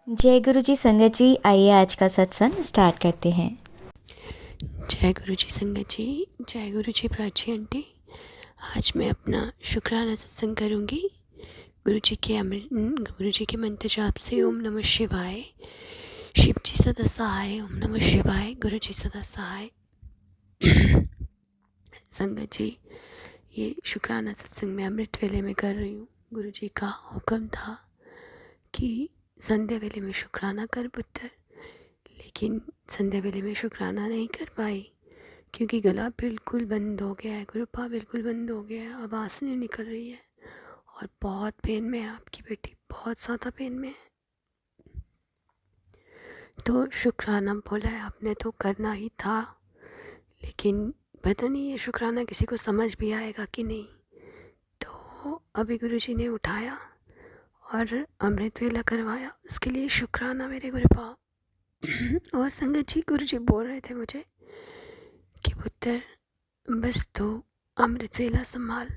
जय गुरु जी संगत जी, आइए आज का सत्संग स्टार्ट करते हैं। जय गुरु जी संगत जी, जय गुरु जी प्राची आंटी। आज मैं अपना शुक्राना सत्संग करूँगी। गुरु जी के मंत्र जाप से ओम नमः शिवाय। शिव जी सदा सहाय, ओम नमः शिवाय। गुरु जी सदा सहाय। संगत जी, ये शुक्राना सत्संग मैं अमृत वेले में कर रही हूँ। गुरु जी का हुक्म था कि संध्या वेले में शुक्राना कर पुत्र, लेकिन संध्या वेले में शुक्राना नहीं कर पाई क्योंकि गला बिल्कुल बंद हो गया है, गुरुपा बिल्कुल बंद हो गया है, आवाज़ नहीं निकल रही है और बहुत पेन में है आपकी बेटी, बहुत ज़्यादा पेन में है। तो शुक्राना बोला है आपने तो करना ही था, लेकिन पता नहीं ये शुक्राना किसी को समझ भी आएगा कि नहीं। तो अभी गुरुजी ने उठाया और अमृत वेला करवाया, उसके लिए शुक्राना मेरे गुरुपा। और संगत जी, गुरुजी बोल रहे थे मुझे कि पुत्र बस तो अमृत वेला संभाल,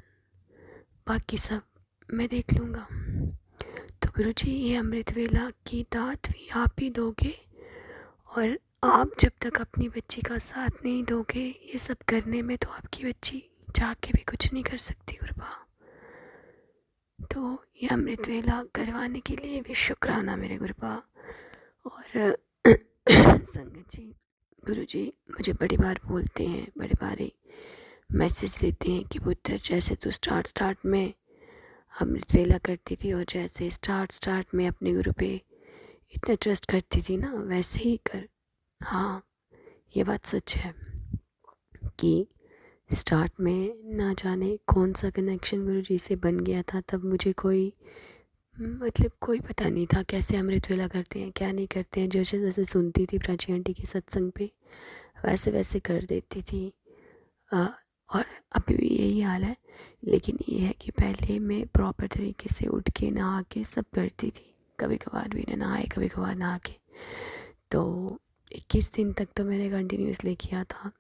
बाकी सब मैं देख लूँगा। तो गुरुजी, ये अमृत वेला की दात भी आप ही दोगे, और आप जब तक अपनी बच्ची का साथ नहीं दोगे ये सब करने में, तो आपकी बच्ची चाह के भी कुछ नहीं कर सकती गुरुबा। तो ये अमृत वेला करवाने के लिए भी शुक्राना मेरे गुरुबा। और संगत जी, गुरुजी मुझे बड़ी बार बोलते हैं, बड़ी बार मैसेज देते हैं कि पुत्र जैसे तू स्टार्ट में अमृत वेला करती थी और जैसे स्टार्ट में अपने गुरु पे इतना ट्रस्ट करती थी ना, वैसे ही कर। हाँ, ये बात सच है कि स्टार्ट में ना जाने कौन सा कनेक्शन गुरुजी से बन गया था। तब मुझे कोई कोई पता नहीं था कैसे अमृत वेला करते हैं, क्या नहीं करते हैं। जैसे जैसे सुनती थी प्राची आंटी के सत्संग पे, वैसे वैसे कर देती थी। और अभी भी यही हाल है, लेकिन ये है कि पहले मैं प्रॉपर तरीके से उठ के नहा के सब करती थी। कभी कभार भी ना नहाए, कभी कभार नहा के। तो 21 दिन तक तो मैंने कंटिन्यूसली किया था।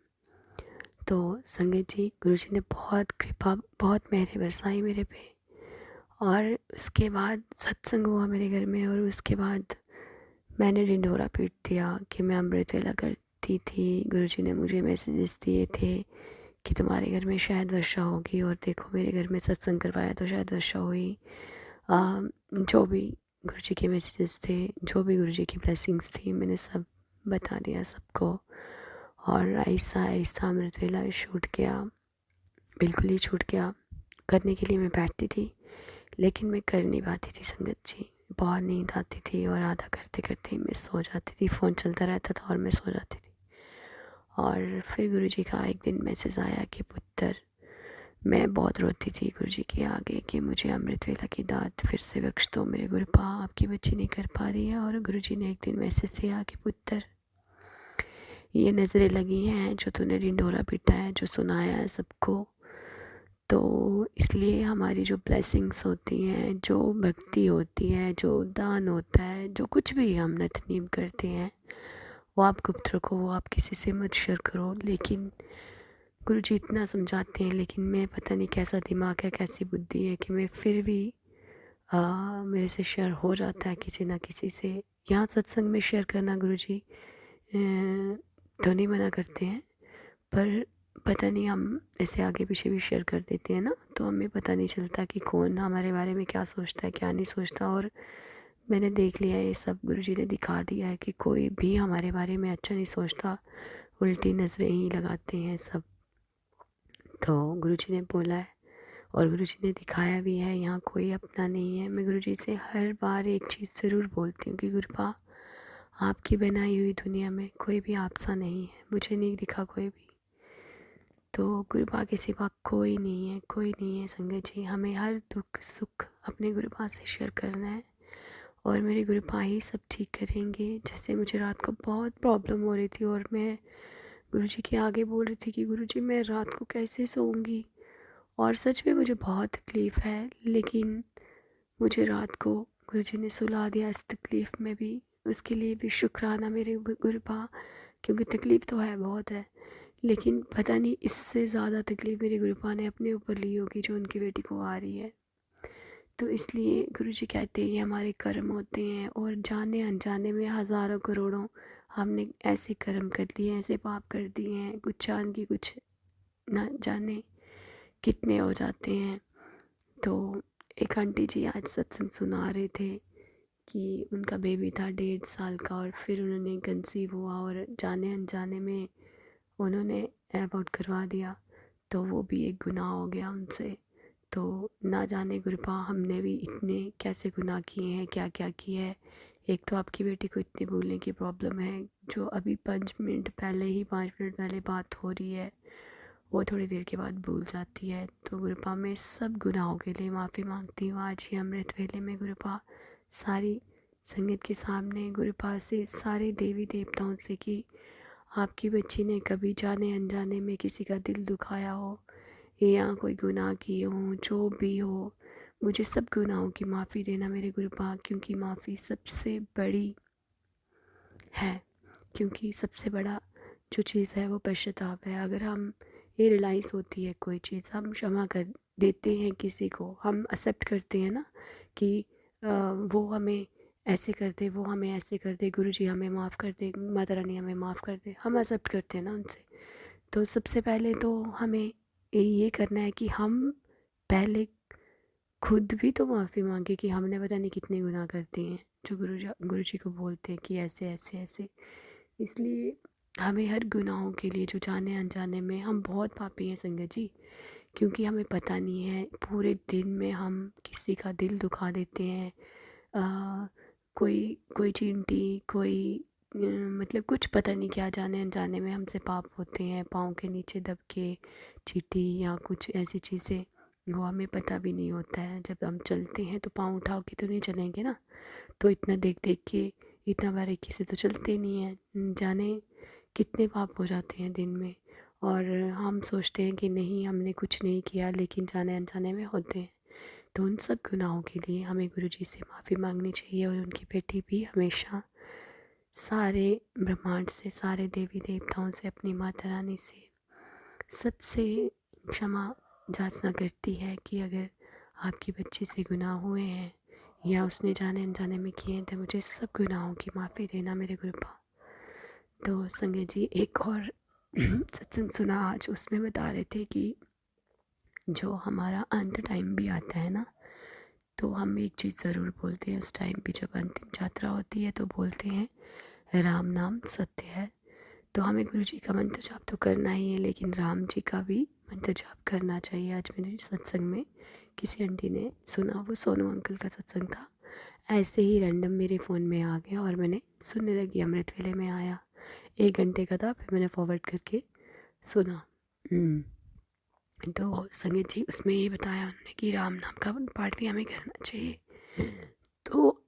तो संगत जी, गुरुजी ने बहुत कृपा, बहुत मेहर बरसाई मेरे पे। और उसके बाद सत्संग हुआ मेरे घर में, और उसके बाद मैंने ढिंढोरा पीट दिया कि मैं अमृत वेला करती थी। गुरुजी ने मुझे मैसेजेस दिए थे कि तुम्हारे घर में शायद वर्षा होगी, और देखो मेरे घर में सत्संग करवाया तो शायद वर्षा हुई। जो भी गुरुजी के मैसेजेस थे, जो भी गुरुजी की ब्लेसिंग्स थी, मैंने सब बता दिया सबको। और आहिस्ता आहिस्ता अमृत वेला छूट गया, बिल्कुल ही छूट गया। करने के लिए मैं बैठती थी, लेकिन मैं कर नहीं पाती थी संगत जी। बहुत नींद आती थी और आधा करते करते ही मैं सो जाती थी। फ़ोन चलता रहता था और मैं सो जाती थी। और फिर गुरुजी का एक दिन मैसेज आया कि पुत्र, मैं बहुत रोती थी गुरुजी के आगे कि मुझे अमृत वेला की दात फिर से बख्श दो मेरे गुरुपा, आपकी बच्ची नहीं कर पा रही है। और गुरुजी ने एक दिन मैसेज दिया कि पुत्र, ये नज़रें लगी हैं जो तूने ढिंढोरा पीटा है, जो सुनाया है सबको, तो इसलिए हमारी जो ब्लेसिंग्स होती हैं, जो भक्ति होती है, जो दान होता है, जो कुछ भी हम नतनीम करते हैं, वो आप गुप्त रखो, वो आप किसी से मत शेयर करो। लेकिन गुरुजी इतना समझाते हैं, लेकिन मैं पता नहीं कैसा दिमाग है, कैसी बुद्धि है कि मैं फिर भी मेरे से शेयर हो जाता है किसी ना किसी से। यहाँ सत्संग में शेयर करना गुरुजी तो नहीं मना करते हैं, पर पता नहीं हम ऐसे आगे पीछे भी शेयर कर देते हैं ना, तो हमें पता नहीं चलता कि कौन हमारे बारे में क्या सोचता है, क्या नहीं सोचता। और मैंने देख लिया है, ये सब गुरुजी ने दिखा दिया है कि कोई भी हमारे बारे में अच्छा नहीं सोचता, उल्टी नज़रें ही लगाते हैं सब। तो गुरुजी ने बोला है और गुरुजी ने दिखाया भी है, यहाँ कोई अपना नहीं है। मैं गुरुजी से हर बार एक चीज़ ज़रूर बोलती हूँ कि गुरुपा, आपकी बनाई हुई दुनिया में कोई भी आपसा नहीं है, मुझे नहीं दिखा कोई भी। तो गुरुपा के सिवा कोई नहीं है, कोई नहीं है संगत जी। हमें हर दुख सुख अपने गुरुपा से शेयर करना है, और मेरे गुरुपा ही सब ठीक करेंगे। जैसे मुझे रात को बहुत प्रॉब्लम हो रही थी, और मैं गुरुजी के आगे बोल रही थी कि गुरुजी मैं रात को कैसे सोऊंगी, और सच में मुझे बहुत तकलीफ़ है, लेकिन मुझे रात को गुरुजी ने सुला दिया इस तकलीफ़ में भी। उसके लिए भी शुक्राना मेरे गुरुपा, क्योंकि तकलीफ़ तो है, बहुत है, लेकिन पता नहीं इससे ज़्यादा तकलीफ़ मेरे गुरुपा ने अपने ऊपर ली होगी जो उनकी बेटी को आ रही है। तो इसलिए गुरुजी कहते हैं ये हमारे कर्म होते हैं, और जाने अनजाने में हज़ारों करोड़ों हमने ऐसे कर्म कर दिए, ऐसे पाप कर दिए हैं, कुछ जान के कुछ ना जाने कितने हो जाते हैं। तो एक आंटी जी आज सत्संग सुना रहे थे कि उनका बेबी था 1.5 साल का, और फिर उन्होंने कंसीव हुआ और जाने अनजाने में उन्होंने अबॉर्ट करवा दिया, तो वो भी एक गुनाह हो गया उनसे। तो ना जाने गुरपा हमने भी इतने कैसे गुनाह किए हैं, क्या क्या किया है। एक तो आपकी बेटी को इतनी भूलने की प्रॉब्लम है, जो अभी 5 मिनट पहले बात हो रही है वो थोड़ी देर के बाद भूल जाती है। तो गुरुपा मैं सब गुनाहों के लिए माफ़ी मांगती हूँ आज ही अमृत वेले में गुरुपा, सारी संगत के सामने गुरुपा से, सारे देवी देवताओं से कि आपकी बच्ची ने कभी जाने अनजाने में किसी का दिल दुखाया हो या कोई गुनाह किए हों, जो भी हो, मुझे सब गुनाहों की माफ़ी देना मेरे गुरुपा, क्योंकि माफ़ी सबसे बड़ी है। क्योंकि सबसे बड़ा जो चीज़ है वो पश्चाताप है। अगर हम ये रियलाइज़ होती है कोई चीज़, हम क्षमा कर देते हैं किसी को, हम एक्सेप्ट करते हैं ना कि वो हमें ऐसे कर दे, वो हमें ऐसे कर दे, गुरुजी हमें माफ़ कर दे, माता रानी हमें माफ़ कर दे, हम एक्सेप्ट करते हैं ना उनसे। तो सबसे पहले तो हमें ये करना है कि हम पहले खुद भी तो माफ़ी मांगे कि हमने पता नहीं कितने गुनाह करते हैं, जो गुरुजी को बोलते हैं कि ऐसे ऐसे ऐसे। इसलिए हमें हर गुनाहों के लिए, जो जाने अनजाने में हम बहुत पापी हैं संगत जी, क्योंकि हमें पता नहीं है पूरे दिन में हम किसी का दिल दुखा देते हैं। कोई कोई चींटी, कोई मतलब कुछ पता नहीं क्या जाने अनजाने में हमसे पाप होते हैं, पाँव के नीचे दब के चींटी या कुछ ऐसी चीज़ें, वो हमें पता भी नहीं होता है। जब हम चलते हैं तो पाँव उठा के तो नहीं चलेंगे ना, तो इतना देख देख के इतना बारीकी से तो चलते नहीं हैं, जाने कितने पाप हो जाते हैं दिन में। और हम सोचते हैं कि नहीं हमने कुछ नहीं किया, लेकिन जाने अनजाने में होते हैं। तो उन सब गुनाहों के लिए हमें गुरुजी से माफ़ी मांगनी चाहिए, और उनकी बेटी भी हमेशा सारे ब्रह्मांड से, सारे देवी देवताओं से, अपनी माता रानी से सबसे क्षमा याचना करती है कि अगर आपकी बच्ची से गुनाह हुए हैं या उसने जाने अनजाने में किए हैं, तो मुझे सब गुनाहों की माफ़ी देना मेरे गुरुपा। तो संगत जी एक और सत्संग सुना आज, उसमें बता रहे थे कि जो हमारा अंत टाइम भी आता है ना, तो हम एक चीज़ ज़रूर बोलते हैं उस टाइम भी, जब अंतिम यात्रा होती है तो बोलते हैं राम नाम सत्य है। तो हमें गुरुजी का मंत्र जाप तो करना ही है, लेकिन राम जी का भी मंत्र जाप करना चाहिए। आज मेरे सत्संग में किसी आंटी ने सुना, वो सोनू अंकल का सत्संग था, ऐसे ही रैंडम मेरे फ़ोन में आ गया और मैंने सुनने लगी, अमृत वेले में आया, 1 घंटे का था, फिर मैंने फॉरवर्ड करके सुना। तो संगीत जी उसमें ये बताया उन्होंने कि राम नाम का पाठ भी हमें करना चाहिए। तो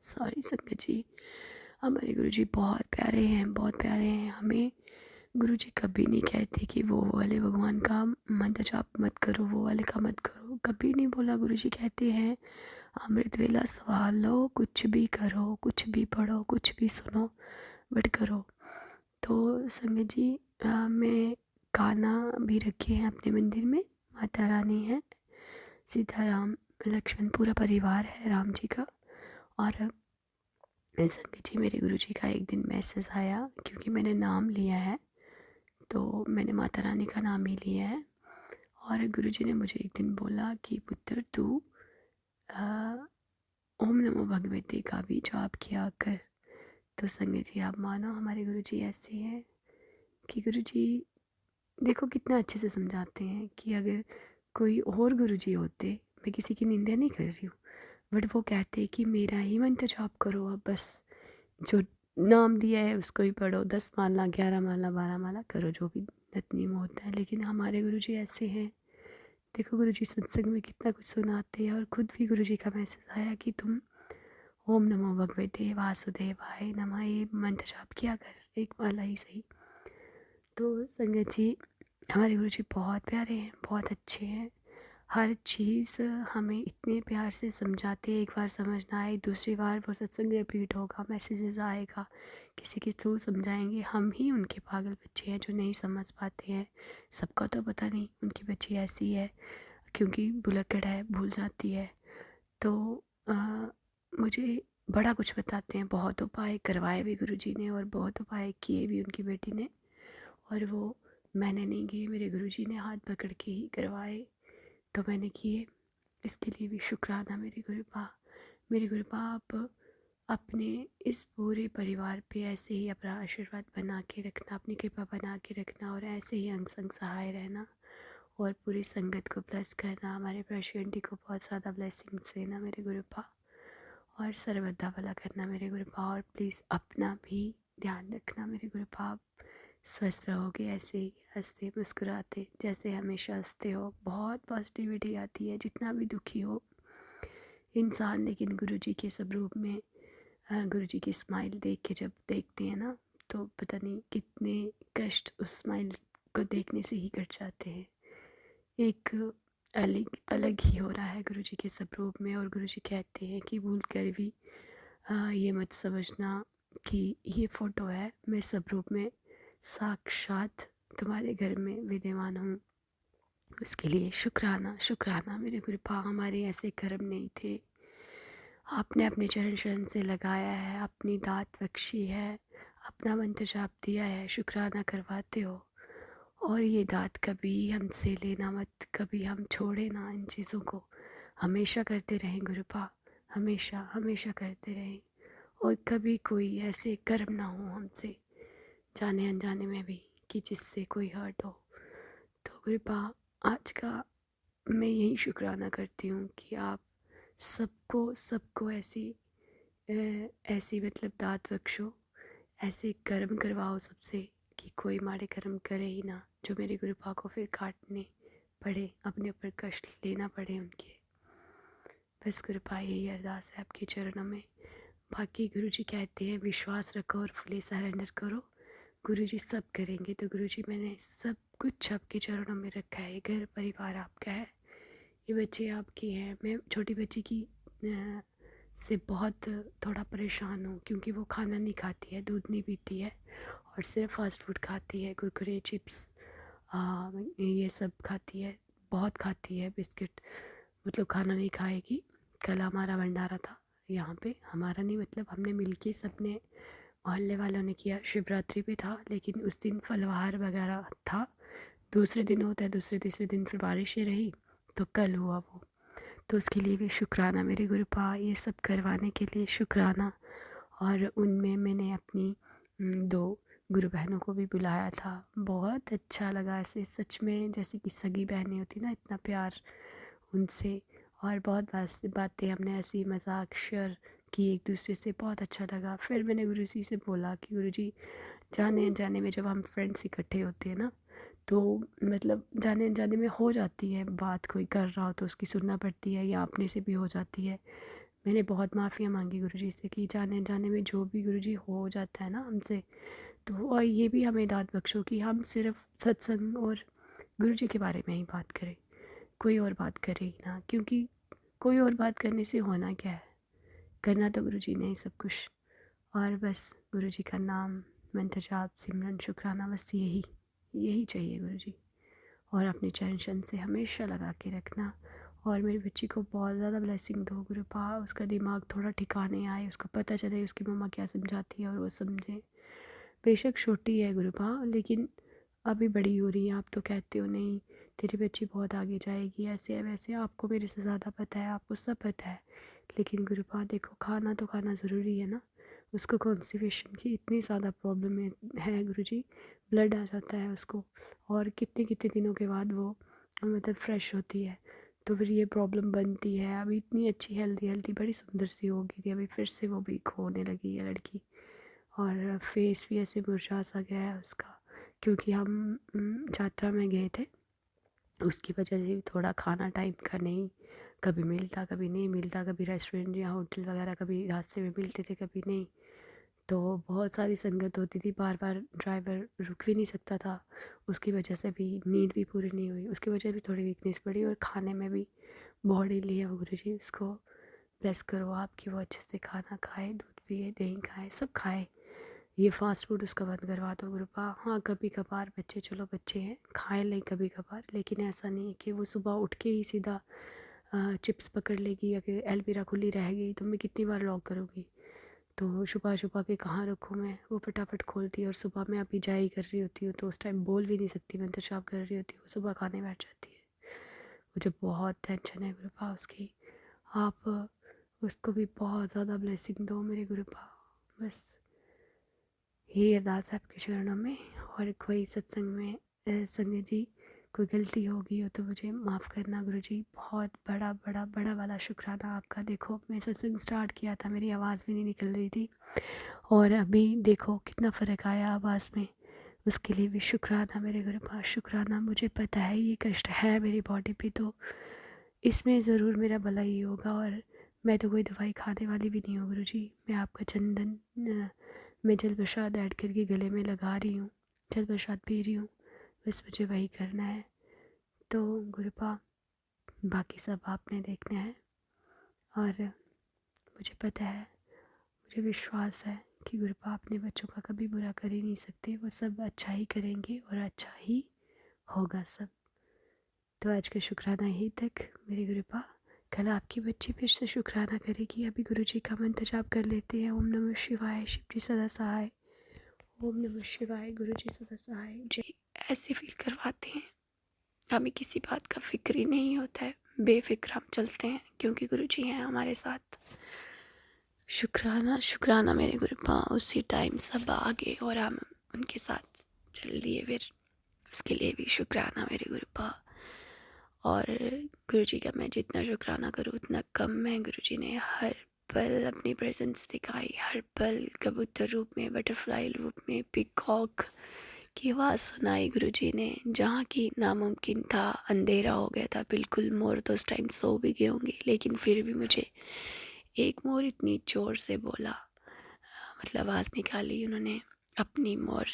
सॉरी संगत जी, हमारे गुरुजी बहुत प्यारे हैं, बहुत प्यारे हैं। हमें गुरुजी कभी नहीं कहते कि वो वाले भगवान का मंत्र जाप मत करो, वो वाले का मत करो, कभी नहीं बोला। गुरुजी कहते हैं अमृत वेला सवाल लो, कुछ भी करो, कुछ भी पढ़ो, कुछ भी सुनो, बट करो। तो संगत जी मैं गाना भी रखे हैं अपने मंदिर में, माता रानी है, सीताराम लक्ष्मण पूरा परिवार है राम जी का। और संगत जी मेरे गुरुजी का एक दिन मैसेज आया, क्योंकि मैंने नाम लिया है तो मैंने माता रानी का नाम ही लिया है। और गुरुजी ने मुझे एक दिन बोला कि पुत्र तू ओम नमो भगवते का भी जाप किया कर। तो संगत जी आप मानो हमारे गुरुजी ऐसे हैं कि गुरुजी देखो कितना अच्छे से समझाते हैं कि अगर कोई और गुरुजी होते, मैं किसी की निंदा नहीं कर रही हूँ, बट वो कहते कि मेरा ही मंत्र जाप करो, अब बस जो नाम दिया है उसको ही पढ़ो, 10 माला 11 माला 12 माला करो, जो भी नियम होता है। लेकिन हमारे गुरुजी ऐसे हैं, देखो गुरुजी सत्संग में कितना कुछ सुनाते हैं। और खुद भी गुरुजी का मैसेज आया कि तुम ओम नमो भगवते वासुदेवाय नमः ये मंत्र जाप किया कर, एक माला ही सही। तो संगत जी हमारे गुरुजी बहुत प्यारे हैं, बहुत अच्छे हैं, हर चीज़ हमें इतने प्यार से समझाते हैं। एक बार समझ ना आए, दूसरी बार वो सत्संग रिपीट होगा, मैसेजेस आएगा, किसी के थ्रू समझाएंगे। हम ही उनके पागल बच्चे हैं जो नहीं समझ पाते हैं, सबका तो पता नहीं उनकी बच्ची ऐसी है, क्योंकि भुलक्कड़ है, भूल जाती है। तो अ, मुझे बड़ा कुछ बताते हैं, बहुत उपाय करवाए भी गुरुजी ने और बहुत उपाय किए भी उनकी बेटी ने, और वो मैंने नहीं किए, मेरे गुरुजी ने हाथ पकड़ के ही करवाए, तो मैंने किए। इसके लिए भी शुक्राना मेरे गुरुपा आप अपने इस पूरे परिवार पे ऐसे ही अपना आशीर्वाद बना के रखना, अपनी कृपा बना के रखना, और ऐसे ही अंग संग सहाय रहना, और पूरी संगत को ब्लेस करना। हमारे प्रशी आंटी को बहुत ज़्यादा ब्लेसिंग्स देना मेरे गुरुपा, और सर्वदा भला करना मेरे गुरुपा, और प्लीज़ अपना भी ध्यान रखना मेरे गुरुपा। आप स्वस्थ रहोगे ऐसे ही हंसते मुस्कुराते, जैसे हमेशा हंसते हो। बहुत पॉजिटिविटी आती है जितना भी दुखी हो इंसान, लेकिन गुरुजी के स्वरूप में गुरुजी की स्माइल देख के जब देखते हैं ना, तो पता नहीं कितने कष्ट उस स्माइल को देखने से ही कट जाते हैं। एक अलग अलग ही हो रहा है गुरुजी के स्वरूप में। और गुरुजी कहते हैं कि भूल कर भी ये मत समझना कि ये फ़ोटो है, मैं स्वरूप में साक्षात तुम्हारे घर में विद्यमान हूँ। उसके लिए शुक्राना शुक्राना मेरे गुरुपा। हमारे ऐसे कर्म नहीं थे, आपने अपने चरण शरण से लगाया है, अपनी दात बख्शी है, अपना मंत्र जाप दिया है, शुक्राना करवाते हो। और ये दात कभी हमसे लेना मत, कभी हम छोड़े ना इन चीज़ों को, हमेशा करते रहें गुरुपा, हमेशा हमेशा करते रहें। और कभी कोई ऐसे कर्म ना हो हमसे, जाने अनजाने में भी, कि जिससे कोई हर्ट हो। तो कृपा आज का मैं यही शुक्राना करती हूँ कि आप सबको ऐसी मतलब दात बख्शो, ऐसे कर्म करवाओ सबसे कि कोई माड़े कर्म करे ही ना, जो मेरे गुरुपा को फिर काटने पड़े, अपने ऊपर कष्ट लेना पड़े उनके। बस कृपा यही अरदास है आपके चरणों में। बाकी गुरुजी कहते हैं विश्वास रखो और फुले सरेंडर करो, गुरुजी सब करेंगे। तो गुरुजी मैंने सब कुछ आपके चरणों में रखा है। घर परिवार आपका है, ये बच्चे आपके हैं। मैं छोटी बच्ची की से बहुत थोड़ा परेशान हूँ, क्योंकि वो खाना नहीं खाती है, दूध नहीं पीती है, और सिर्फ फास्ट फूड खाती है, कुरकुरे चिप्स ये सब खाती है, बहुत खाती है, बिस्किट, मतलब खाना नहीं खाएगी। कल हमारा भंडारा था यहाँ पे, हमारा नहीं मतलब हमने मिलके सबने, मोहल्ले वालों ने किया, शिवरात्रि पे था, लेकिन उस दिन फलहार वगैरह था। दूसरे दिन होता है, दूसरे तीसरे दिन फिर बारिशें रही, तो कल हुआ वो। तो उसके लिए भी शुक्राना मेरे गुरुपा, ये सब करवाने के लिए शुक्राना। और उनमें मैंने अपनी 2 गुरु बहनों को भी बुलाया था। बहुत अच्छा लगा, ऐसे सच में जैसे कि सगी बहनें होती ना, इतना प्यार उनसे। और बहुत बातें हमने ऐसी मजाक शेयर की एक दूसरे से, बहुत अच्छा लगा। फिर मैंने गुरुजी से बोला कि गुरुजी, जाने अनजाने में जब हम फ्रेंड्स इकट्ठे होते हैं ना, तो मतलब जाने अनजाने में हो जाती है बात, कोई कर रहा हो तो उसकी सुनना पड़ती है, या अपने से भी हो जाती है। मैंने बहुत माफ़ियाँ मांगी गुरुजी से कि जाने अनजाने में जो भी गुरुजी हो जाता है ना हमसे, तो और ये भी हमें दात बख्शो कि हम सिर्फ सत्संग और गुरुजी के बारे में ही बात करें, कोई और बात करे ही ना। क्योंकि कोई और बात करने से होना क्या है, करना तो गुरुजी ने ही सब कुछ। और बस गुरुजी का नाम, मंत्र जाप, सिमरन, शुक्राना, बस यही यही चाहिए गुरुजी। और अपने चरण शरण से हमेशा लगा के रखना। और मेरी बच्ची को बहुत ज़्यादा ब्लेसिंग दो गुरुपा, उसका दिमाग थोड़ा ठिकाने आए, उसको पता चले उसकी मम्मा क्या समझाती है और वो समझे। बेशक छोटी है गुरुपा, लेकिन अभी बड़ी हो रही है। आप तो कहते हो नहीं तेरी बच्ची बहुत आगे जाएगी, ऐसे है वैसे, आपको मेरे से ज़्यादा पता है, आपको सब पता है। लेकिन गुरुपा देखो, खाना तो खाना ज़रूरी है ना। उसको कॉन्स्टिपेशन की इतनी ज़्यादा प्रॉब्लम है गुरुजी, ब्लड आ जाता है उसको, और कितने कितने दिनों के बाद वो मतलब फ्रेश होती है, तो फिर ये प्रॉब्लम बनती है। अभी इतनी अच्छी हेल्दी हेल्दी बड़ी सुंदर सी हो गई थी, अभी फिर से वो वीक होने लगी है लड़की। और फेस भी ऐसे मुरझा सा गया है उसका, क्योंकि हम यात्रा में गए थे, उसकी वजह से भी थोड़ा खाना टाइम का नहीं, कभी मिलता कभी नहीं मिलता, कभी रेस्टोरेंट या होटल वगैरह कभी रास्ते में मिलते थे कभी नहीं। तो बहुत सारी संगत होती थी, बार बार ड्राइवर रुक भी नहीं सकता था, उसकी वजह से भी नींद भी पूरी नहीं हुई, उसकी वजह से भी थोड़ी वीकनेस पड़ी। और खाने में भी बॉडी लिए गुरु जी, उसको ब्लेस करो आप कि वो अच्छे से खाना खाए, दूध पिए, दही खाए, सब खाए। ये फ़ास्ट फूड उसका बंद करवा दो गुरुपा। हाँ, कभी कभार बच्चे, चलो बच्चे हैं, खाए लें कभी कभार, लेकिन ऐसा नहीं है कि वो सुबह उठ के ही सीधा चिप्स पकड़ लेगी। अगर एलमीरा खुली रह गई तो मैं कितनी बार लॉक करूँगी, तो छुपा छुपा के कहाँ रखूँ मैं। वो फटाफट खोलती है, और सुबह मैं अभी जाई कर रही होती हूँ तो उस टाइम बोल भी नहीं सकती, मैं इंतजार कर रही होती हूँ, वो सुबह खाने बैठ जाती है। मुझे बहुत टेंशन है गुरुपा उसकी। आप उसको भी बहुत ज़्यादा ब्लेसिंग दो मेरे गुरुपा। बस यही अरदास है आपके चरणों में। और कोई सत्संग में संजय जी कोई गलती हो गई हो तो मुझे माफ़ करना गुरु जी। बहुत बड़ा बड़ा बड़ा वाला शुक्राना आपका। देखो, मैं सत्संग स्टार्ट किया था, मेरी आवाज़ भी नहीं निकल रही थी, और अभी देखो कितना फ़र्क आया आवाज़ में। उसके लिए भी शुक्राना मेरे गुरु पास, शुक्राना। मुझे पता है ये कष्ट है मेरी बॉडी पे, तो इसमें ज़रूर मेरा भला ही होगा। और मैं तो कोई दवाई खाने वाली भी नहीं हूँ गुरु जी। मैं आपका चंदन मैं जल प्रसाद ऐड करके गले में लगा रही हूँ, जल प्रसाद पी रही हूँ, बस मुझे वही करना है। तो गुरुपा बाकी सब आपने देखना है, और मुझे पता है, मुझे विश्वास है कि गुरुपा अपने बच्चों का कभी बुरा कर ही नहीं सकते। वो सब अच्छा ही करेंगे और अच्छा ही होगा सब। तो आज का शुक्राना यही तक मेरे गुरुपा। कल आपकी बच्ची फिर से शुक्राना करेगी। अभी गुरु जी का मंत्र जाप कर लेते हैं। ओम नमः शिवाय, शिव जी सदा सहाय। ओम नमः शिवाय, गुरु जी सदा सहाय। जी ऐसे फील करवाते हैं, हमें किसी बात का फिक्र ही नहीं होता है, बेफिक्र हम चलते हैं क्योंकि गुरु जी हैं हमारे साथ। शुक्राना शुक्राना मेरे गुरुपा। उसी टाइम सब आ गए और हम उनके साथ चल दिए, फिर उसके लिए भी शुक्राना मेरे गुरुपा। और गुरु जी का मैं जितना शुक्राना करूँ उतना कम है। गुरु जी ने हर पल अपनी प्रेजेंस दिखाई, हर पल कबूतर रूप में, बटरफ्लाई रूप में, पिकॉक की आवाज़ सुनाई गुरु जी ने। जहाँ की नामुमकिन था, अंधेरा हो गया था बिल्कुल, मोर तो उस टाइम सो भी गए होंगे, लेकिन फिर भी मुझे एक मोर इतनी ज़ोर से बोला, मतलब आवाज़ निकाली उन्होंने अपनी मोर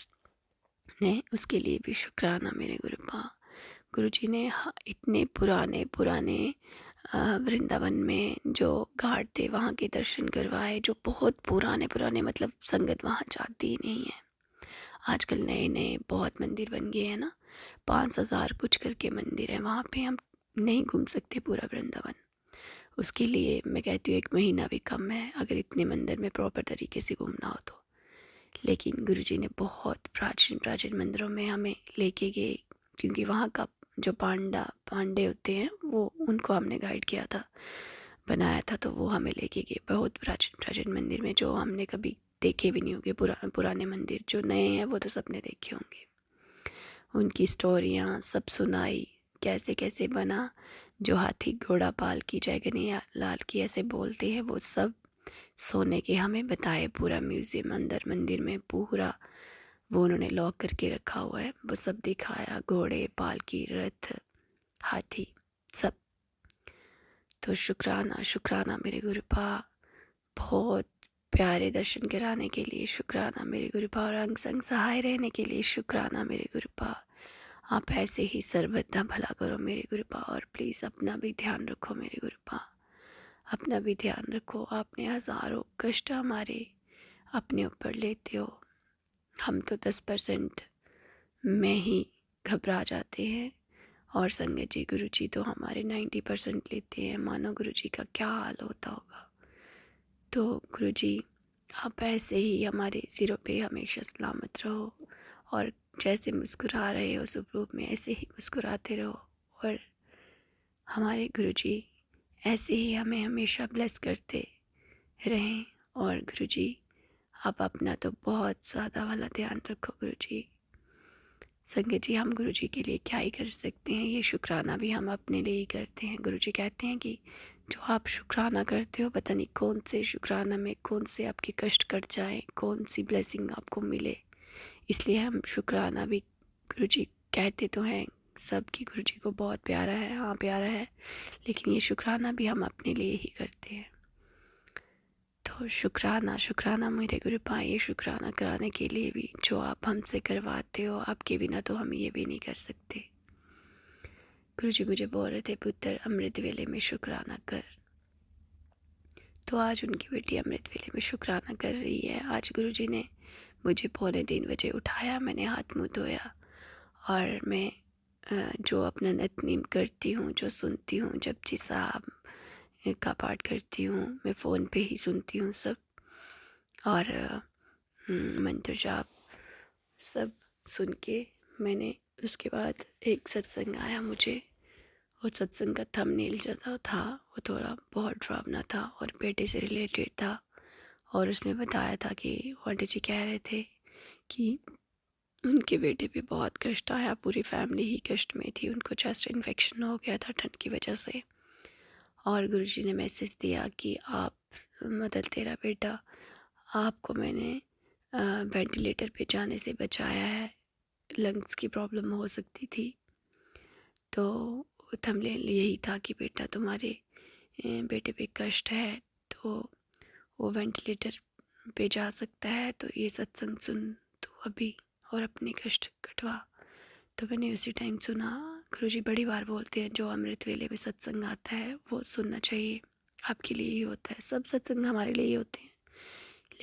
ने, उसके लिए भी शुक्राना मेरे गुरुपा। गुरु जी ने इतने पुराने पुराने वृंदावन में जो घाट थे वहाँ के दर्शन करवाए, जो बहुत पुराने पुराने, मतलब संगत वहाँ जाती ही नहीं है। आजकल नए नए बहुत मंदिर बन गए हैं ना, 5,000 कुछ करके मंदिर है वहाँ पे, हम नहीं घूम सकते पूरा वृंदावन। उसके लिए मैं कहती हूँ 1 महीना भी कम है, अगर इतने मंदिर में प्रॉपर तरीके से घूमना हो तो। लेकिन गुरुजी ने बहुत प्राचीन प्राचीन मंदिरों में हमें लेके गए, क्योंकि वहाँ का जो पांडे होते हैं वो, उनको हमने गाइड किया था, बनाया था, तो वो हमें लेके गए बहुत प्राचीन प्राचीन मंदिर में, जो हमने कभी देखे भी नहीं होंगे। पुराने मंदिर जो नए हैं वो तो सबने देखे होंगे। उनकी स्टोरियाँ सब सुनाई, कैसे कैसे बना, जो हाथी घोड़ा पाल की जय कन्हैया लाल की ऐसे बोलते हैं, वो सब सोने के हमें बताए। पूरा म्यूज़ियम अंदर मंदिर में पूरा वो उन्होंने लॉक करके रखा हुआ है, वो सब दिखाया, घोड़े, पालकी, रथ, हाथी, सब। तो शुक्राना शुक्राना मेरे गुरुपा। बहुत प्यारे दर्शन कराने के लिए शुक्राना मेरे गुरुपा, और अंग संग सहाय रहने के लिए शुक्राना मेरे गुरुपा। आप ऐसे ही सर्वदा भला करो मेरे गुरुपा, और प्लीज़ अपना भी ध्यान रखो मेरे गुरुपा, अपना भी ध्यान रखो। आपने हज़ारों कष्ट हमारे अपने ऊपर लेते हो, हम तो 10% में ही घबरा जाते हैं, और संगत जी गुरु जी तो हमारे 90% लेते हैं। मानो गुरु जी का क्या हाल होता होगा। तो गुरु जी आप ऐसे ही हमारे सिरों पे हमेशा सलामत रहो, और जैसे मुस्कुरा रहे हो शुभ रूप में ऐसे ही मुस्कुराते रहो, और हमारे गुरु जी ऐसे ही हमें हमेशा ब्लेस करते रहें। और गुरु जी आप अपना तो बहुत ज़्यादा वाला ध्यान रखो गुरु जी। संगत जी हम गुरु जी के लिए क्या ही कर सकते हैं, ये शुक्राना भी हम अपने लिए ही करते हैं। गुरु जी कहते हैं कि जो आप शुक्राना करते हो, पता नहीं कौन से शुक्राना में कौन से आपके कष्ट कट जाएं, कौन सी ब्लेसिंग आपको मिले। इसलिए हम शुक्राना भी, गुरु जी कहते तो हैं सब कि गुरु जी को बहुत प्यारा है, हाँ प्यारा है, लेकिन ये शुक्राना भी हम अपने लिए ही करते हैं। तो शुक्राना शुक्राना मेरे गुरुपा, ये शुक्राना कराने के लिए भी जो आप हमसे करवाते हो, आपके बिना तो हम ये भी नहीं कर सकते। गुरु जी मुझे बोल रहे थे, पुत्र अमृत वेले में शुक्राना कर, तो आज उनकी बेटी अमृत वेले में शुक्राना कर रही है। आज गुरुजी ने मुझे 2:45 उठाया, मैंने हाथ मुँह धोया और मैं जो अपना नित्य-नेम करती हूँ, जो सुनती हूँ, जपजी साहब का पाठ करती हूँ, मैं फ़ोन पे ही सुनती हूँ सब, और मंत्र जाप सब सुन के मैंने उसके बाद एक सत्संग आया मुझे। वो सत्संग का थंबनेल जो था वो थोड़ा बहुत डरावना था और बेटे से रिलेटेड था, और उसमें बताया था कि पंडित जी कह रहे थे कि उनके बेटे पे बहुत कष्ट आया, पूरी फैमिली ही कष्ट में थी, उनको चेस्ट इन्फेक्शन हो गया था ठंड की वजह से। और गुरुजी ने मैसेज दिया कि आप मतलब तेरा बेटा, आपको मैंने वेंटिलेटर पे जाने से बचाया है, लंग्स की प्रॉब्लम हो सकती थी। तो थंबनेल यही था कि बेटा तुम्हारे बेटे पे कष्ट है, तो वो वेंटिलेटर पे जा सकता है, तो ये सत्संग सुन तू अभी और अपने कष्ट कटवा। तो मैंने उसी टाइम सुना। गुरुजी बड़ी बार बोलते हैं जो अमृत वेले में सत्संग आता है वो सुनना चाहिए, आपके लिए ही होता है, सब सत्संग हमारे लिए ही होते हैं,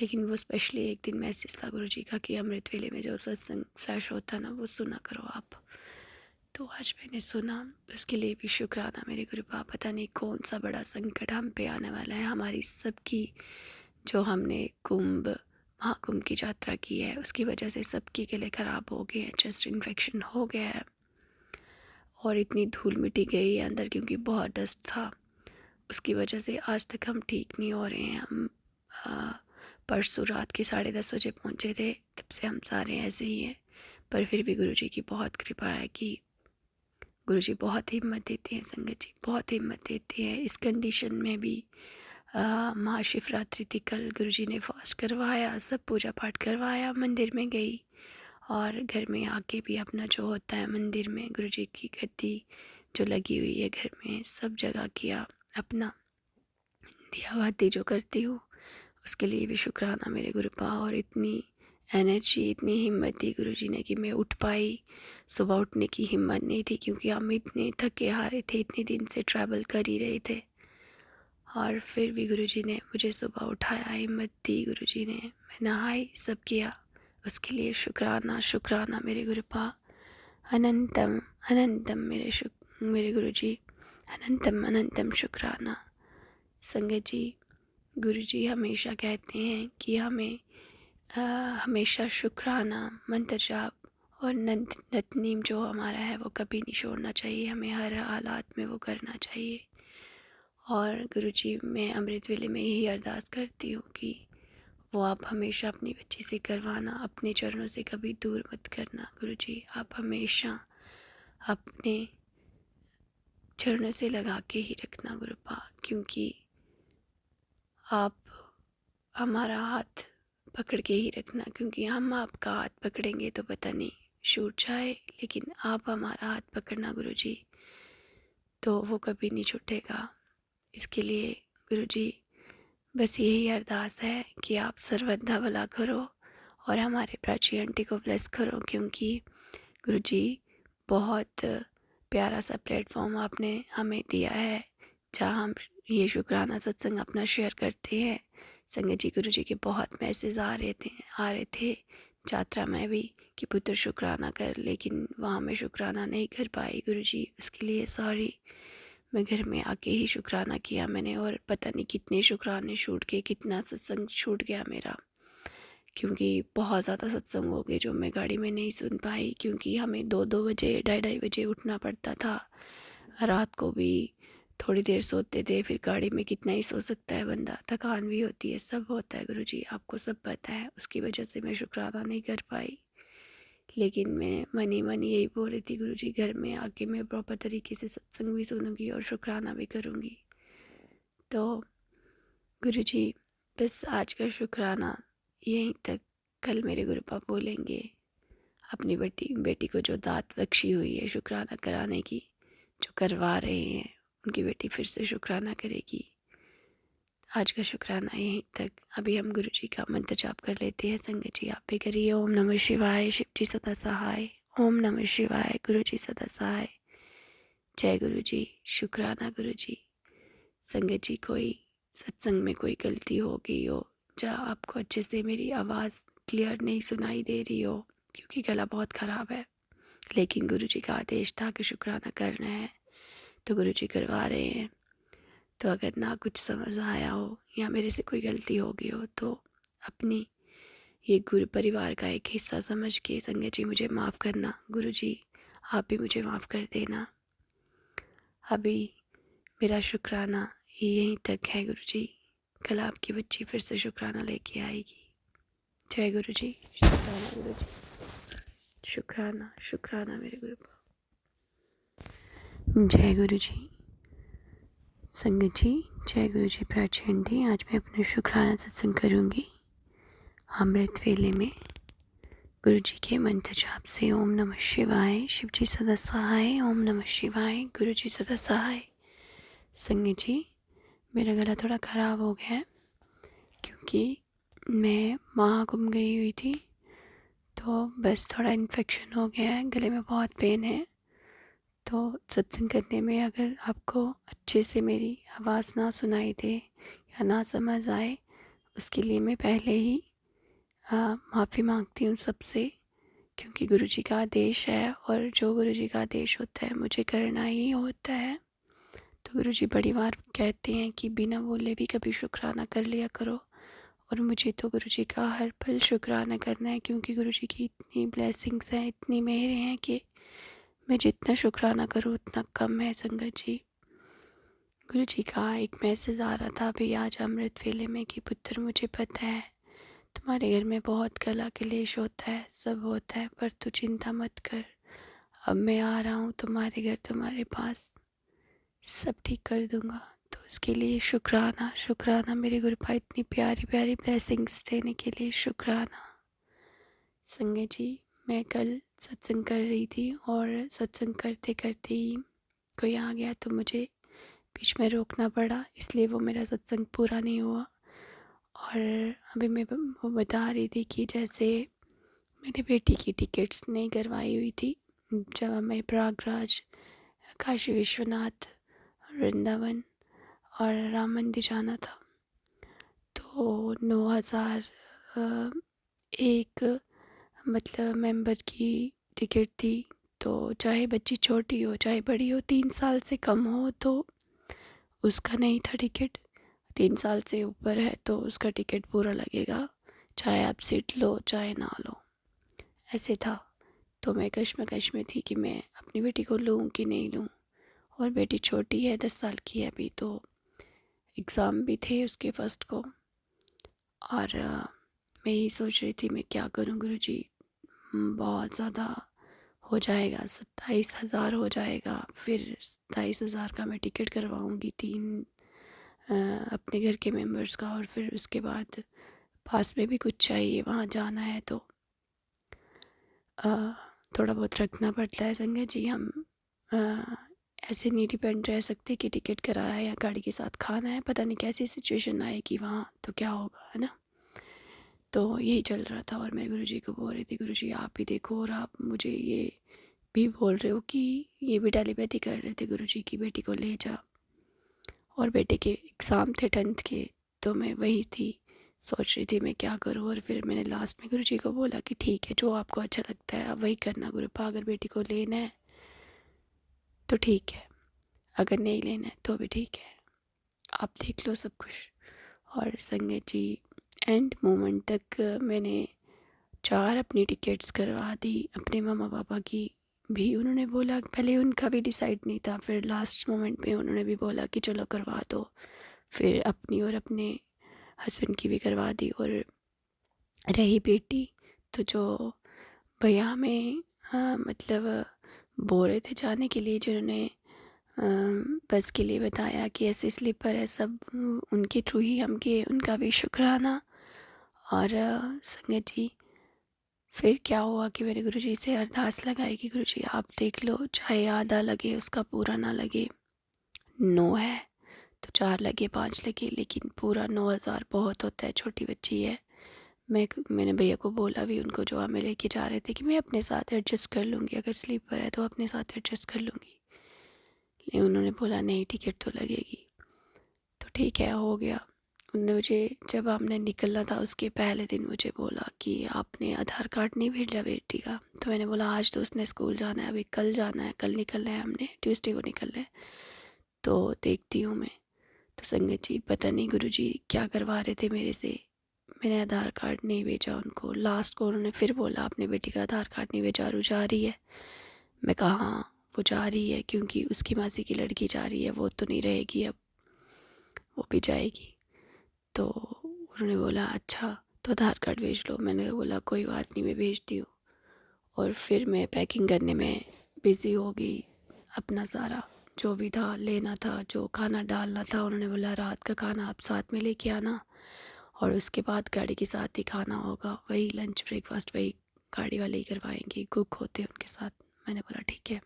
लेकिन वो स्पेशली एक दिन मैसेज था गुरुजी का कि अमृत वेले में जो सत्संग फ्लैश होता है ना, वो सुना करो आप। तो आज मैंने सुना, उसके लिए भी शुक्राना मेरे गुरुपा। पता नहीं कौन सा बड़ा संकट हम पे आने वाला है, हमारी सबकी जो हमने महाकुंभ की यात्रा की है उसकी वजह से सबके गले ख़राब हो गए हैं, चेस्ट इन्फेक्शन हो गया है, और इतनी धूल मिट्टी गई है अंदर क्योंकि बहुत डस्ट था, उसकी वजह से आज तक हम ठीक नहीं हो रहे हैं। हम परसों रात के 10:30 बजे पहुँचे थे, तब से हम सारे ऐसे ही हैं, पर फिर भी गुरुजी की बहुत कृपा है कि गुरुजी बहुत हिम्मत देते हैं, संगत जी बहुत हिम्मत देते हैं। इस कंडीशन में भी महाशिवरात्रि थी कल, गुरुजी ने फास्ट करवाया, सब पूजा पाठ करवाया, मंदिर में गई और घर में आके भी अपना जो होता है मंदिर में गुरुजी की गद्दी जो लगी हुई है घर में, सब जगह किया अपना, दिया बाती जो करती हूँ उसके लिए भी शुक्राना मेरे गुरुपा। और इतनी एनर्जी, इतनी हिम्मत दी गुरुजी ने कि मैं उठ पाई। सुबह उठने की हिम्मत नहीं थी क्योंकि हम इतने थके हारे थे, इतने दिन से ट्रैवल कर ही रहे थे, और फिर भी गुरुजी ने मुझे सुबह उठाया, हिम्मत दी गुरुजी ने, मैं नहाई, सब किया, उसके लिए शुक्राना शुक्राना मेरे गुरुपा। अनंतम अनंतम मेरे गुरुजी, अनंतम अनंतम शुक्राना। संगत जी, गुरुजी हमेशा कहते हैं कि हमें हमेशा शुक्राना, मंत्र जाप और नित्य-नेम जो हमारा है वो कभी नहीं छोड़ना चाहिए, हमें हर हालात में वो करना चाहिए। और गुरुजी, मैं अमृत वेले में यही अरदास करती हूँ कि वो आप हमेशा अपनी बच्ची से करवाना, अपने चरणों से कभी दूर मत करना गुरुजी, आप हमेशा अपने चरणों से लगा के ही रखना गुरुपा, क्योंकि आप हमारा हाथ पकड़ के ही रखना, क्योंकि हम आपका हाथ पकड़ेंगे तो पता नहीं छूट जाए, लेकिन आप हमारा हाथ पकड़ना गुरुजी तो वो कभी नहीं छूटेगा। इसके लिए गुरुजी बस यही अरदास है कि आप सर्वदा भला करो और हमारे प्राची आंटी को ब्लेस करो, क्योंकि गुरुजी बहुत प्यारा सा प्लेटफॉर्म आपने हमें दिया है जहाँ हम ये शुक्राना सत्संग अपना शेयर करते हैं। संगत जी, गुरुजी के बहुत मैसेज आ रहे थे यात्रा में भी कि पुत्र शुक्राना कर, लेकिन वहाँ मैं शुक्राना नहीं कर पाई गुरुजी, उसके लिए सॉरी। मैं घर में आके ही शुक्राना किया मैंने, और पता नहीं कितने शुक्राने छूट गए, कितना सत्संग छूट गया मेरा, क्योंकि बहुत ज़्यादा सत्संग हो गए जो मैं गाड़ी में नहीं सुन पाई, क्योंकि हमें 2-2 बजे 2:30 बजे उठना पड़ता था, रात को भी थोड़ी देर सोते थे, फिर गाड़ी में कितना ही सो सकता है बंदा, थकान भी होती है, सब होता है गुरुजी, आपको सब पता है, उसकी वजह से मैं शुक्राना नहीं कर पाई। लेकिन मैं मन ही मन यही बोल रही थी गुरुजी, घर में आके मैं प्रॉपर तरीके से सत्संग भी सुनूंगी और शुक्राना भी करूँगी। तो गुरुजी, बस आज का शुक्राना यहीं तक, कल मेरे गुरुपा बोलेंगे अपनी बेटी को जो दात बख्शी हुई है शुक्राना कराने की, जो करवा रहे हैं, उनकी बेटी फिर से शुक्राना करेगी। आज का शुक्राना यहीं तक। अभी हम गुरुजी का मंत्र जाप कर लेते हैं। संगत जी, आप भी करिए। ओम नमः शिवाय, शिव जी सदा सहाय। ओम नमः शिवाय, गुरु जी सदा सहाय। जय गुरु जी, शुक्राना गुरु जी। संगत जी, कोई सत्संग में कोई गलती हो गई हो, या आपको अच्छे से मेरी आवाज़ क्लियर नहीं सुनाई दे रही हो क्योंकि गला बहुत ख़राब है, लेकिन गुरुजी का आदेश था कि शुक्राना करना है तो गुरुजी करवा रहे हैं। तो अगर ना कुछ समझ आया हो या मेरे से कोई गलती हो गई हो तो अपनी ये गुरु परिवार का एक हिस्सा समझ के संगत जी मुझे माफ़ करना। गुरुजी आप भी मुझे माफ़ कर देना। अभी मेरा शुक्राना यहीं तक है गुरुजी, कल आपकी बच्ची फिर से शुक्राना लेके आएगी। जय गुरुजी, शुक्राना गुरुजी, शुक्राना शुक्राना मेरे गुरु। जय गुरुजी संगत जी, जय गुरुजी प्राचीन दी। आज मैं अपना शुक्राना सत्संग करूँगी अमृत वेले में गुरुजी के मंत्र जाप से। ओम नमः शिवाय, शिव जी सदा सहाय। ओम नमः शिवाय, गुरुजी सदा सहाय। संगत जी, मेरा गला थोड़ा ख़राब हो गया है क्योंकि मैं महाकुंभ गई हुई थी, तो बस थोड़ा इन्फेक्शन हो गया है, गले में बहुत पेन है। तो सत्संग करने में अगर आपको अच्छे से मेरी आवाज़ ना सुनाई दे या ना समझ आए, उसके लिए मैं पहले ही माफ़ी मांगती हूँ सबसे, क्योंकि गुरुजी का आदेश है और जो गुरुजी का आदेश होता है मुझे करना ही होता है। तो गुरुजी बड़ी बार कहते हैं कि बिना बोले भी कभी शुक्राना कर लिया करो, और मुझे तो गुरुजी का हर पल शुक्राना करना है, क्योंकि गुरुजी की इतनी ब्लेसिंग्स हैं, इतनी मेहरें हैं कि मैं जितना शुक्राना करूँ उतना कम है। संगत जी, गुरुजी का एक मैसेज आ रहा था अभी आज अमृत वेले में कि पुत्र मुझे पता है तुम्हारे घर में बहुत गला क्लेश होता है, सब होता है, पर तू चिंता मत कर, अब मैं आ रहा हूँ तुम्हारे घर, तुम्हारे पास, सब ठीक कर दूँगा। तो उसके लिए शुक्राना शुक्राना मेरे गुरुपा, इतनी प्यारी प्यारी ब्लेसिंग्स देने के लिए शुक्राना। संगत जी, मैं कल सत्संग कर रही थी और सत्संग करते करते ही कोई आ गया तो मुझे बीच में रोकना पड़ा, इसलिए वो मेरा सत्संग पूरा नहीं हुआ। और अभी मैं वो बता रही थी कि जैसे मेरी बेटी की टिकट्स नहीं करवाई हुई थी, जब हमें प्रयागराज, काशी विश्वनाथ, वृंदावन और राम मंदिर जाना था, तो 9,000 एक मतलब मेंबर की टिकट थी। तो चाहे बच्ची छोटी हो चाहे बड़ी हो, 3 साल से कम हो तो उसका नहीं था टिकट, 3 साल से ऊपर है तो उसका टिकट पूरा लगेगा, चाहे आप सीट लो चाहे ना लो, ऐसे था। तो मैं कश्मकश में थी कि मैं अपनी बेटी को लूँ कि नहीं लूँ, और बेटी छोटी है, 10 साल की है अभी, तो एग्ज़ाम भी थे उसके फर्स्ट को। और मैं यही सोच रही थी मैं क्या करूँ गुरुजी, बहुत ज़्यादा हो जाएगा, 27,000 हो जाएगा, फिर 27,000 का मैं टिकट करवाऊँगी 3 अपने घर के मेंबर्स का, और फिर उसके बाद पास में भी कुछ चाहिए, वहाँ जाना है तो थोड़ा बहुत रखना पड़ता है। संगत जी, हम ऐसे नहीं डिपेंड रह सकते कि टिकट कराया है या गाड़ी के साथ खाना है, पता नहीं कैसी सिचुएशन आएगी वहाँ तो क्या होगा, है ना। तो यही चल रहा था और मैं गुरुजी को बोल रही थी, गुरुजी आप भी देखो, और आप मुझे ये भी बोल रहे हो कि ये भी टेलीपैथी कर रहे थे गुरुजी की बेटी को ले जा, और बेटे के एग्ज़ाम थे 10th के, तो मैं वही थी, सोच रही थी मैं क्या करूँ। और फिर मैंने लास्ट में गुरुजी को बोला कि ठीक है, जो आपको अच्छा लगता है आप वही करना गुरुपा, अगर बेटी को लेना है तो ठीक है, अगर नहीं लेना है तो भी ठीक है, आप देख लो सब कुछ। और संगत जी, एंड मोमेंट तक मैंने 4 अपनी टिकट्स करवा दी, अपने मम्मा पापा की भी उन्होंने बोला, पहले उनका भी डिसाइड नहीं था, फिर लास्ट मोमेंट में उन्होंने भी बोला कि चलो करवा दो, फिर अपनी और अपने हस्बैंड की भी करवा दी। और रही बेटी, तो जो भैया हमें मतलब बोल रहे थे जाने के लिए, जिन्होंने बस के लिए बताया कि ऐसे स्लीपर है सब, उनके थ्रू ही हम गए, उनका भी शुक्राना। और संगत जी, फिर क्या हुआ कि मेरे गुरुजी से अरदास लगाई कि गुरुजी आप देख लो, चाहे आधा लगे उसका पूरा ना लगे, 9 है तो 4 लगे 5 लगे, लेकिन पूरा 9,000 बहुत होता है, छोटी बच्ची है। मैंने भैया को बोला भी, उनको जो हमें लेके जा रहे थे, कि मैं अपने साथ एडजस्ट कर लूँगी, अगर स्लीपर है तो अपने साथ एडजस्ट कर लूँगी, लेकिन उन्होंने बोला नहीं टिकट तो लगेगी। तो ठीक है, हो गया। उन्होंने मुझे जब हमने निकलना था उसके पहले दिन मुझे बोला कि आपने आधार कार्ड नहीं भेजा बेटी का। तो मैंने बोला आज तो उसने स्कूल जाना है, अभी कल जाना है, कल निकलना है, हमने ट्यूसडे को निकलना है, तो देखती हूँ मैं। तो संगत जी पता नहीं गुरुजी क्या करवा रहे थे मेरे से। मैंने आधार कार्ड नहीं भेजा उनको। लास्ट को उन्होंने फिर बोला आपने बेटी का आधार कार्ड नहीं भेजा, रू जा रही है। मैं कहा हाँ वो जा रही है, क्योंकि उसकी मासी की लड़की जा रही है, वो तो नहीं रहेगी अब, वो भी जाएगी। तो उन्होंने बोला अच्छा तो आधार कार्ड भेज लो। मैंने बोला कोई बात नहीं, मैं भेजती हूँ। और फिर मैं पैकिंग करने में बिज़ी हो गई। अपना सारा जो भी था लेना था, जो खाना डालना था, उन्होंने बोला रात का खाना आप साथ में लेके आना और उसके बाद गाड़ी के साथ ही खाना होगा, वही लंच ब्रेकफास्ट वही गाड़ी वाले ही करवाएंगे, कुक होते हैं उनके साथ। मैंने बोला ठीक है,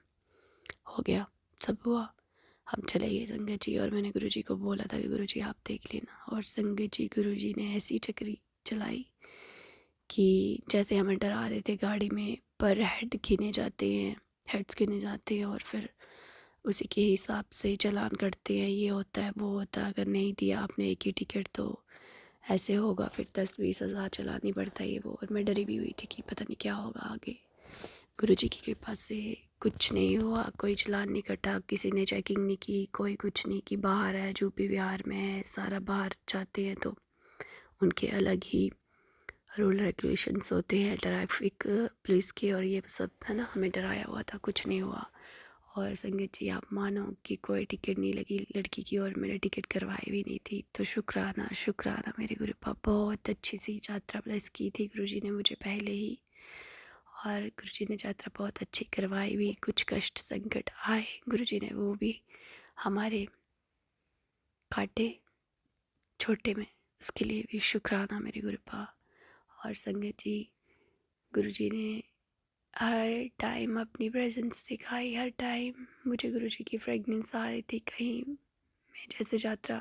हो गया, सब हुआ। हम चले गए संगत जी, और मैंने गुरुजी को बोला था कि गुरुजी आप देख लेना। और संगत जी गुरुजी ने ऐसी चक्री चलाई कि जैसे हमें डरा रहे थे गाड़ी में, पर हेड्स गिने जाते हैं और फिर उसी के हिसाब से चालान करते हैं, ये होता है वो होता है, अगर नहीं दिया आपने एक ही टिकट तो ऐसे होगा, फिर 10-20 हज़ार चलानी पड़ता है ये वो। और मैं डरी भी हुई थी कि पता नहीं क्या होगा आगे। गुरुजी की कृपा से कुछ नहीं हुआ, कोई चालान नहीं कटा, किसी ने चेकिंग नहीं की, कोई कुछ नहीं कि बाहर है, यूपी बिहार में है, सारा बाहर जाते हैं तो उनके अलग ही रूल रेगुलेशंस होते हैं ट्रैफिक पुलिस के, और ये सब है ना। हमें डराया हुआ था, कुछ नहीं हुआ। और संगत जी आप मानो कि कोई टिकट नहीं लगी लड़की की, और मैंने टिकट करवाई भी नहीं थी। तो शुक्राना मेरे गुरुपा, बहुत अच्छी सी यात्रा प्लस की थी गुरुजी ने मुझे पहले ही, और गुरुजी ने यात्रा बहुत अच्छी करवाई भी। कुछ कष्ट संकट आए, गुरुजी ने वो भी हमारे काटे छोटे में, उसके लिए भी शुक्राना मेरे गुरुपा। और संगत जी गुरुजी ने हर टाइम अपनी प्रेजेंस दिखाई, हर टाइम मुझे गुरुजी की फ्रेगनेंस आ रही थी। कहीं मैं जैसे यात्रा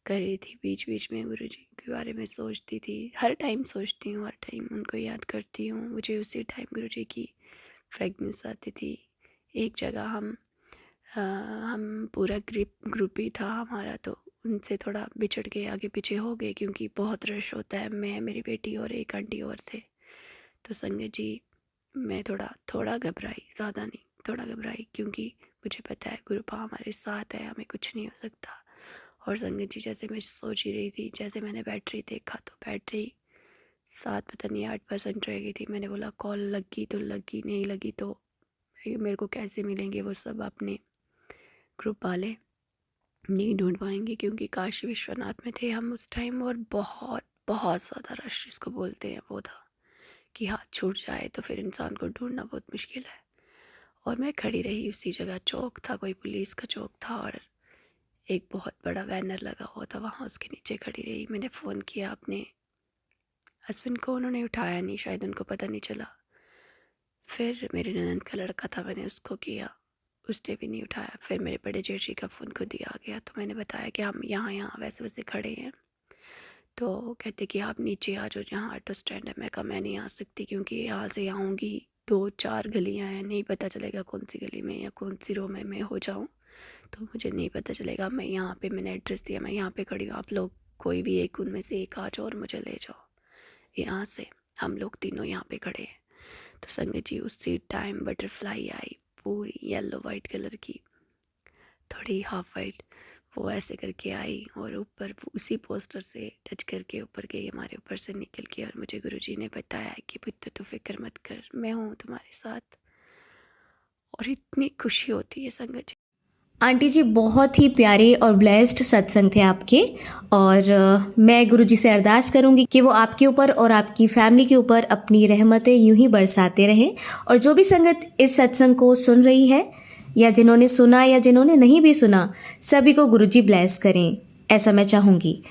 कर रही थी, बीच बीच में गुरुजी के बारे में सोचती थी, हर टाइम सोचती हूँ, हर टाइम उनको याद करती हूँ। मुझे उसी टाइम गुरुजी की फ्रेगनेंस आती थी। एक जगह हम पूरा ग्रुप ही था हमारा, तो उनसे थोड़ा बिछड़ के आगे पीछे हो गए क्योंकि बहुत रश होता है। मैं, मेरी बेटी और एक आंटी और थे। तो संगत जी मैं थोड़ा घबराई, ज़्यादा नहीं, थोड़ा घबराई, क्योंकि मुझे पता है गुरुपा हमारे साथ है, हमें कुछ नहीं हो सकता। और संगत जी जैसे मैं सोच ही रही थी, जैसे मैंने बैटरी देखा तो बैटरी 7 पता नहीं 8% रह गई थी। मैंने बोला कॉल लगी तो लगी, नहीं लगी तो मेरे को कैसे मिलेंगे वो सब अपने ग्रुप वाले, नहीं ढूंढ पाएंगे, क्योंकि काशी विश्वनाथ में थे हम उस टाइम, और बहुत बहुत ज़्यादा रश जिसको बोलते हैं वो था कि हाथ छूट जाए तो फिर इंसान को ढूंढना बहुत मुश्किल है। और मैं खड़ी रही उसी जगह, चौक था, कोई पुलिस का चौक था, और एक बहुत बड़ा बैनर लगा हुआ था वहाँ, उसके नीचे खड़ी रही। मैंने फ़ोन किया अपने हस्बैंड को, उन्होंने उठाया नहीं, शायद उनको पता नहीं चला। फिर मेरी ननंद का लड़का था, मैंने उसको किया, उसने भी नहीं उठाया। फिर मेरे बड़े जेठ जी का फ़ोन खुद ही आ गया, तो मैंने बताया कि हम यहाँ वैसे वैसे खड़े हैं। तो कहते कि आप नीचे आ जाओ जहाँ ऑटो स्टैंड है। मैं कहा मैं नहीं आ सकती, क्योंकि यहाँ से आऊँगी 2-4 गलियाँ हैं, नहीं पता चलेगा कौन सी गली में या कौन सी रो में मैं हो जाऊँ, तो मुझे नहीं पता चलेगा। मैं यहाँ पे, मैंने एड्रेस दिया, मैं यहाँ पे खड़ी हूँ, आप लोग कोई भी एक उनमें से एक आ जाओ और मुझे ले जाओ यहाँ से, हम लोग तीनों यहाँ पे खड़े हैं। तो संगत जी उसी टाइम बटरफ्लाई आई, पूरी येलो वाइट कलर की, थोड़ी हाफ वाइट, वो ऐसे करके आई और ऊपर वो उसी पोस्टर से टच करके ऊपर गई, हमारे ऊपर से निकल के। और मुझे गुरुजी ने बताया कि पुत्र तू फिक्र मत कर, मैं हूँ तुम्हारे साथ। और इतनी खुशी होती है संगत जी। आंटी जी बहुत ही प्यारे और ब्लेस्ड सत्संग थे आपके, और मैं गुरुजी से अरदास करूंगी कि वो आपके ऊपर और आपकी फैमिली के ऊपर अपनी रहमतें यूं ही बरसाते रहें। और जो भी संगत इस सत्संग को सुन रही है, या जिन्होंने सुना या जिन्होंने नहीं भी सुना, सभी को गुरुजी ब्लेस करें, ऐसा मैं चाहूँगी।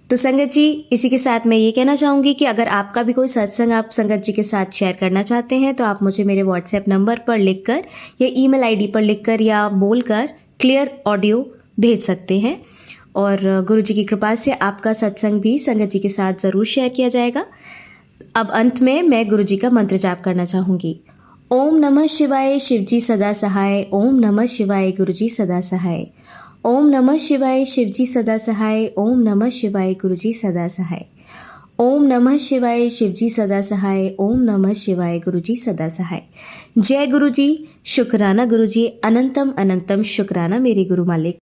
तो संगत जी इसी के साथ मैं ये कहना चाहूँगी कि अगर आपका भी कोई सत्संग आप संगत जी के साथ शेयर करना चाहते हैं, तो आप मुझे मेरे व्हाट्सएप नंबर पर लिखकर या ईमेल आईडी पर लिखकर या बोलकर क्लियर ऑडियो भेज सकते हैं, और गुरुजी की कृपा से आपका सत्संग भी संगत जी के साथ ज़रूर शेयर किया जाएगा। अब अंत में मैं गुरुजी का मंत्र जाप करना चाहूँगी। ओम नमः शिवाय, शिवजी सदा सहाय। ओम नमः शिवाय, गुरुजी सदा सहाय। ओम नमः शिवाय शिवजी सदा सहाय। ओम नमः शिवाय गुरुजी सदा सहाय। ओम नमः शिवाय शिवजी सदा सहाय। ओम नमः शिवाय गुरुजी सदा सहाय। जय गुरुजी, शुक्राना गुरुजी, अनंतम अनंतम शुक्राना मेरे गुरु मालिक।